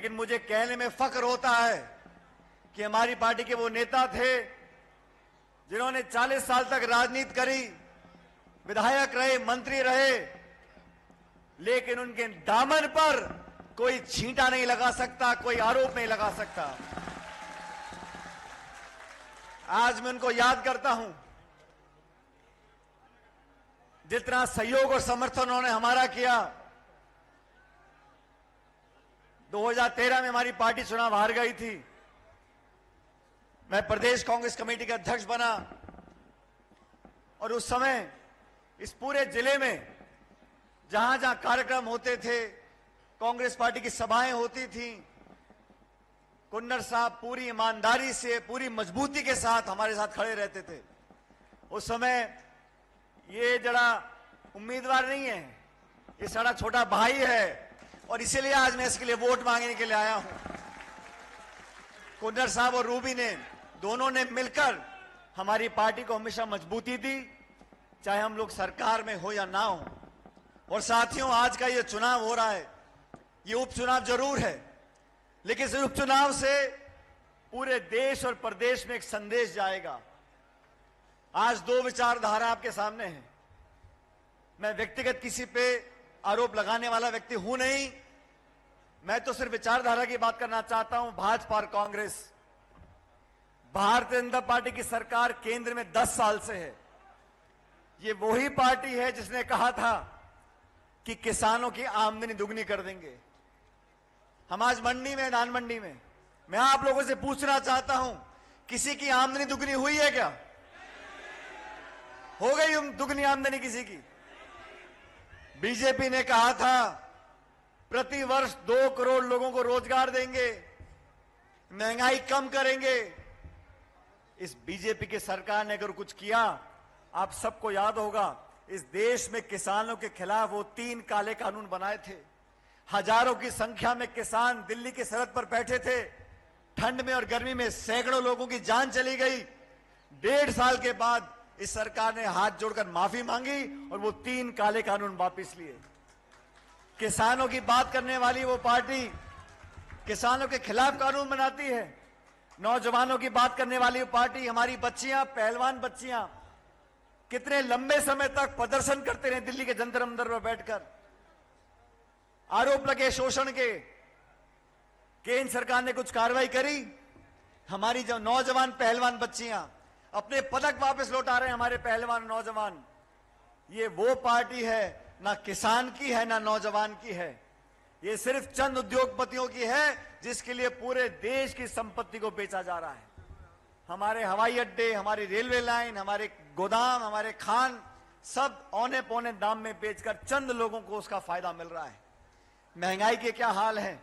लेकिन मुझे कहने में फख्र होता है कि हमारी पार्टी के वो नेता थे जिन्होंने 40 साल तक राजनीति करी, विधायक रहे, मंत्री रहे, लेकिन उनके दामन पर कोई छींटा नहीं लगा सकता, कोई आरोप नहीं लगा सकता। आज मैं उनको याद करता हूं। जितना सहयोग और समर्थन उन्होंने हमारा किया। 2013 में हमारी पार्टी चुनाव हार गई थी। मैं प्रदेश कांग्रेस कमेटी का अध्यक्ष बना और उस समय इस पूरे जिले में जहां जहां कार्यक्रम होते थे, कांग्रेस पार्टी की सभाएं होती थी, कुन्नर साहब पूरी ईमानदारी से, पूरी मजबूती के साथ हमारे साथ खड़े रहते थे। उस समय ये जरा उम्मीदवार नहीं है, ये सारा छोटा भाई है और इसीलिए आज मैं इसके लिए वोट मांगने के लिए आया हूं। कुन्नर साहब और रूबी ने दोनों ने मिलकर हमारी पार्टी को हमेशा मजबूती दी, चाहे हम लोग सरकार में हो या ना हो। और साथियों, आज का ये चुनाव हो रहा है, ये उपचुनाव जरूर है, लेकिन इस उपचुनाव से पूरे देश और प्रदेश में एक संदेश जाएगा। आज दो विचारधारा आपके सामने है। मैं व्यक्तिगत किसी पे आरोप लगाने वाला व्यक्ति हूं नहीं, मैं तो सिर्फ विचारधारा की बात करना चाहता हूं। भाजपा और कांग्रेस, भारतीय जनता पार्टी की सरकार केंद्र में 10 साल से है। ये वही पार्टी है जिसने कहा था कि किसानों की आमदनी दुगनी कर देंगे। हम आज मंडी में, धान मंडी में, मैं आप लोगों से पूछना चाहता हूं, किसी की आमदनी दुगनी हुई है क्या? हो गई दुगनी आमदनी किसी की? बीजेपी ने कहा था प्रति वर्ष 2 करोड़ लोगों को रोजगार देंगे, महंगाई कम करेंगे। इस बीजेपी की सरकार ने अगर कुछ किया, आप सबको याद होगा, इस देश में किसानों के खिलाफ वो 3 काले कानून बनाए थे। हजारों की संख्या में किसान दिल्ली की सरहद पर बैठे थे। ठंड में और गर्मी में सैकड़ों लोगों की जान चली गई। 1.5 साल के बाद इस सरकार ने हाथ जोड़कर माफी मांगी और वो 3 काले कानून वापस लिए। किसानों की बात करने वाली वो पार्टी किसानों के खिलाफ कानून बनाती है। नौजवानों की बात करने वाली वो पार्टी, हमारी बच्चियां, पहलवान बच्चियां कितने लंबे समय तक प्रदर्शन करते रहे दिल्ली के जंतर मंतर पर बैठकर। आरोप लगे शोषण के, केंद्र सरकार ने कुछ कार्रवाई करी? हमारी जो नौजवान पहलवान बच्चियां अपने पदक वापस लौटा रहे हैं, हमारे पहलवान नौजवान। ये वो पार्टी है, ना किसान की है ना नौजवान की है, ये सिर्फ चंद उद्योगपतियों की है जिसके लिए पूरे देश की संपत्ति को बेचा जा रहा है। हमारे हवाई अड्डे, हमारी रेलवे लाइन, हमारे गोदाम, हमारे खान सब औने पौने दाम में बेचकर चंद लोगों को उसका फायदा मिल रहा है। महंगाई के क्या हाल है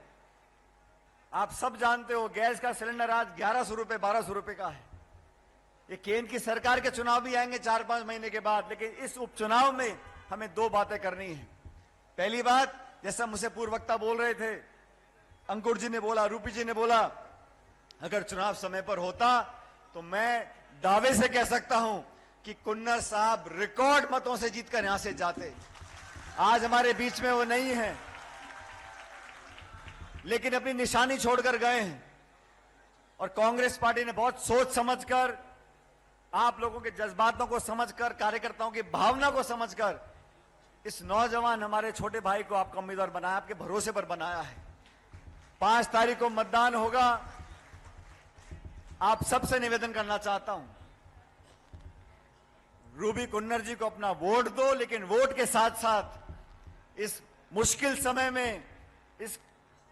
आप सब जानते हो। गैस का सिलेंडर आज 1100 रुपए, 1200 रुपए का है। ये केंद्र की सरकार के चुनाव भी आएंगे 4-5 महीने के बाद, लेकिन इस उपचुनाव में हमें 2 बातें करनी है। पहली बात, जैसा मुझसे पूर्व वक्ता बोल रहे थे, अंकुर जी ने बोला, रूपी जी ने बोला, अगर चुनाव समय पर होता तो मैं दावे से कह सकता हूं कि कुन्नर साहब रिकॉर्ड मतों से जीतकर यहां से जाते। आज हमारे बीच में वो नहीं है, लेकिन अपनी निशानी छोड़कर गए हैं। और कांग्रेस पार्टी ने बहुत सोच समझकर, आप लोगों के जज्बातों को समझकर, कार्यकर्ताओं की भावना को समझकर इस नौजवान हमारे छोटे भाई को आपका उम्मीदवार बनाया, आपके भरोसे पर बनाया है। 5 तारीख को मतदान होगा। आप सबसे निवेदन करना चाहता हूं, रूबी कुन्नर जी को अपना वोट दो, लेकिन वोट के साथ साथ इस मुश्किल समय में, इस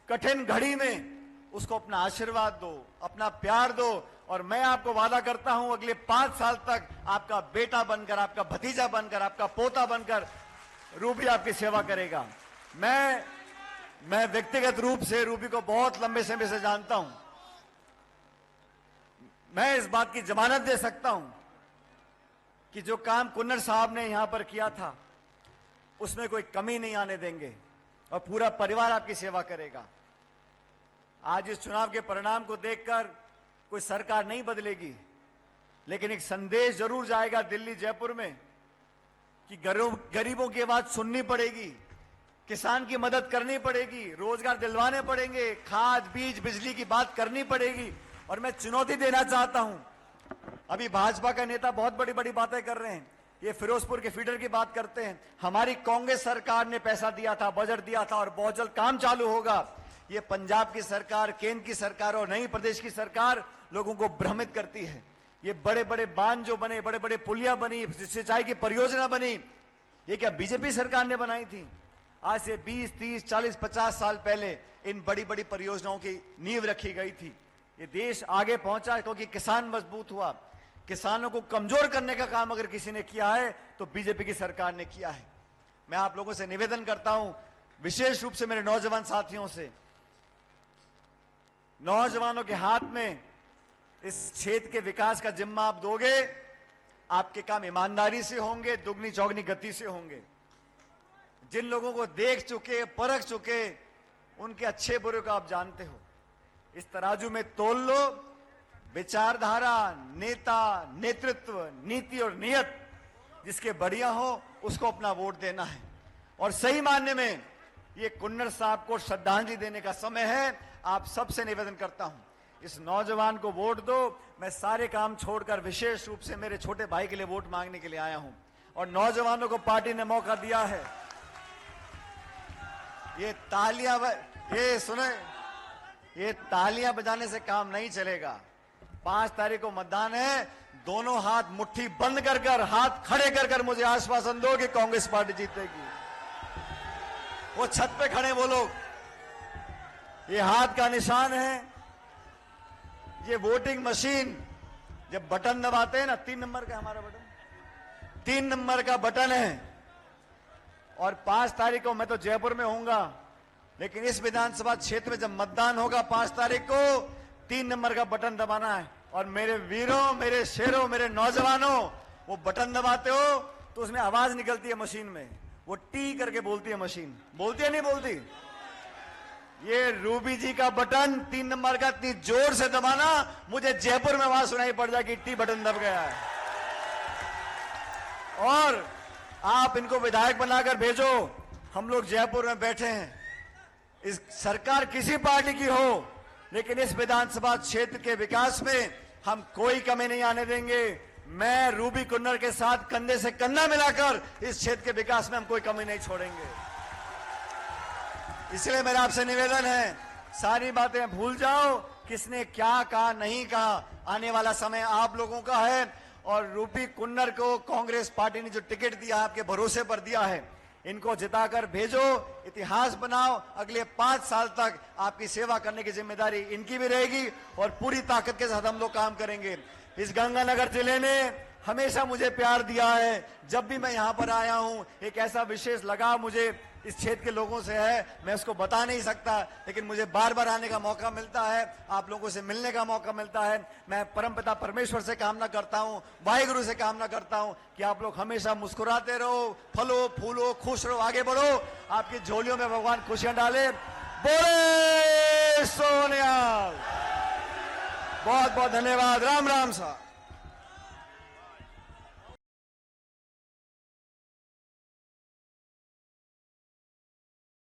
कठिन घड़ी में उसको अपना आशीर्वाद दो, अपना प्यार दो। और मैं आपको वादा करता हूं, अगले 5 साल तक आपका बेटा बनकर, आपका भतीजा बनकर, आपका पोता बनकर रूबी आपकी सेवा करेगा। मैं व्यक्तिगत रूप से रूबी को बहुत लंबे समय से जानता हूं। मैं इस बात की जमानत दे सकता हूं कि जो काम कुन्नर साहब ने यहां पर किया था उसमें कोई कमी नहीं आने देंगे और पूरा परिवार आपकी सेवा करेगा। आज इस चुनाव के परिणाम को देखकर कोई सरकार नहीं बदलेगी, लेकिन एक संदेश जरूर जाएगा दिल्ली, जयपुर में कि गरीबों की आवाज सुननी पड़ेगी। किसान की मदद करनी पड़ेगी, रोजगार दिलवाने पड़ेंगे, खाद बीज बिजली की बात करनी पड़ेगी। और मैं चुनौती देना चाहता हूं, अभी भाजपा का नेता बहुत बड़ी बड़ी बातें कर रहे हैं, ये फिरोजपुर के फीडर की बात करते हैं। हमारी कांग्रेस सरकार ने पैसा दिया था, बजट दिया था और बहुत जल्द काम चालू होगा। ये पंजाब की सरकार, केंद्र की सरकार और नई प्रदेश की सरकार लोगों को भ्रमित करती है। ये बड़े बड़े बांध जो बने, बड़े बड़े पुलिया बनी, सिंचाई की परियोजना बनी, ये क्या बीजेपी सरकार ने बनाई थी? आज से 20, 30, 40, 50 साल पहले इन बड़ी बड़ी परियोजनाओं की नींव रखी गई थी। ये देश आगे पहुंचा क्योंकि किसान मजबूत हुआ। किसानों को कमजोर करने का काम अगर किसी ने किया है तो बीजेपी की सरकार ने किया है। मैं आप लोगों से निवेदन करता हूं, विशेष रूप से मेरे नौजवान साथियों से, नौजवानों के हाथ में इस क्षेत्र के विकास का जिम्मा आप दोगे, आपके काम ईमानदारी से होंगे, दुगनी चौगनी गति से होंगे। जिन लोगों को देख चुके, परख चुके, उनके अच्छे बुरे को आप जानते हो। इस तराजू में तोल लो, विचारधारा, नेता, नेतृत्व, नीति और नियत जिसके बढ़िया हो उसको अपना वोट देना है। और सही मानने में ये कुन्नर साहब को श्रद्धांजलि देने का समय है। आप सबसे निवेदन करता हूं, इस नौजवान को वोट दो। मैं सारे काम छोड़कर विशेष रूप से मेरे छोटे भाई के लिए वोट मांगने के लिए आया हूं और नौजवानों को पार्टी ने मौका दिया है। ये तालियां, ये सुने, ये तालियां बजाने से काम नहीं चलेगा। 5 तारीख को मतदान है। दोनों हाथ मुट्ठी बंद कर कर, हाथ खड़े कर कर मुझे आश्वासन दो कि कांग्रेस पार्टी जीतेगी। वो छत पे खड़े वो लोग, ये हाथ का निशान है। ये वोटिंग मशीन जब बटन दबाते हैं ना, 3 नंबर का हमारा बटन, 3 नंबर का बटन है। और 5 तारीख को मैं तो जयपुर में होऊंगा, लेकिन इस विधानसभा क्षेत्र में जब मतदान होगा 5 तारीख को, 3 नंबर का बटन दबाना है। और मेरे वीरों, मेरे शेरों, मेरे नौजवानों, वो बटन दबाते हो तो उसमें आवाज निकलती है मशीन में, वो टी करके बोलती है मशीन। बोलती है नहीं बोलती? ये रूबी जी का बटन 3 नंबर का इतनी जोर से दबाना, मुझे जयपुर में आवाज सुनाई पड़ जाए कि टी बटन दब गया है। और आप इनको विधायक बनाकर भेजो। हम लोग जयपुर में बैठे हैं, इस सरकार किसी पार्टी की हो, लेकिन इस विधानसभा क्षेत्र के विकास में हम कोई कमी नहीं आने देंगे। मैं रूबी कुन्नर के साथ कंधे से कंधा मिलाकर इस क्षेत्र के विकास में हम कोई कमी नहीं छोड़ेंगे। इसलिए मेरा आपसे निवेदन है, सारी बातें भूल जाओ, किसने क्या कहा नहीं कहा। आने वाला समय आप लोगों का है और रूबी कुन्नर को कांग्रेस पार्टी ने जो टिकट दिया, आपके भरोसे पर दिया है, इनको जिताकर भेजो, इतिहास बनाओ। अगले 5 साल तक आपकी सेवा करने की जिम्मेदारी इनकी भी रहेगी और पूरी ताकत के साथ हम लोग काम करेंगे। इस गंगानगर जिले ने हमेशा मुझे प्यार दिया है। जब भी मैं यहाँ पर आया हूँ, एक ऐसा विशेष लगाव मुझे इस क्षेत्र के लोगों से है, मैं उसको बता नहीं सकता, लेकिन मुझे बार बार आने का मौका मिलता है, आप लोगों से मिलने का मौका मिलता है। मैं परमपिता परमेश्वर से कामना करता हूँ, वाहिगुरु से कामना करता हूँ कि आप लोग हमेशा मुस्कुराते रहो, फलो फूलो, खुश रहो, आगे बढ़ो, आपकी झोलियों में भगवान खुशियां डाले। बोले सोनियाल। बहुत बहुत धन्यवाद। राम राम साहब।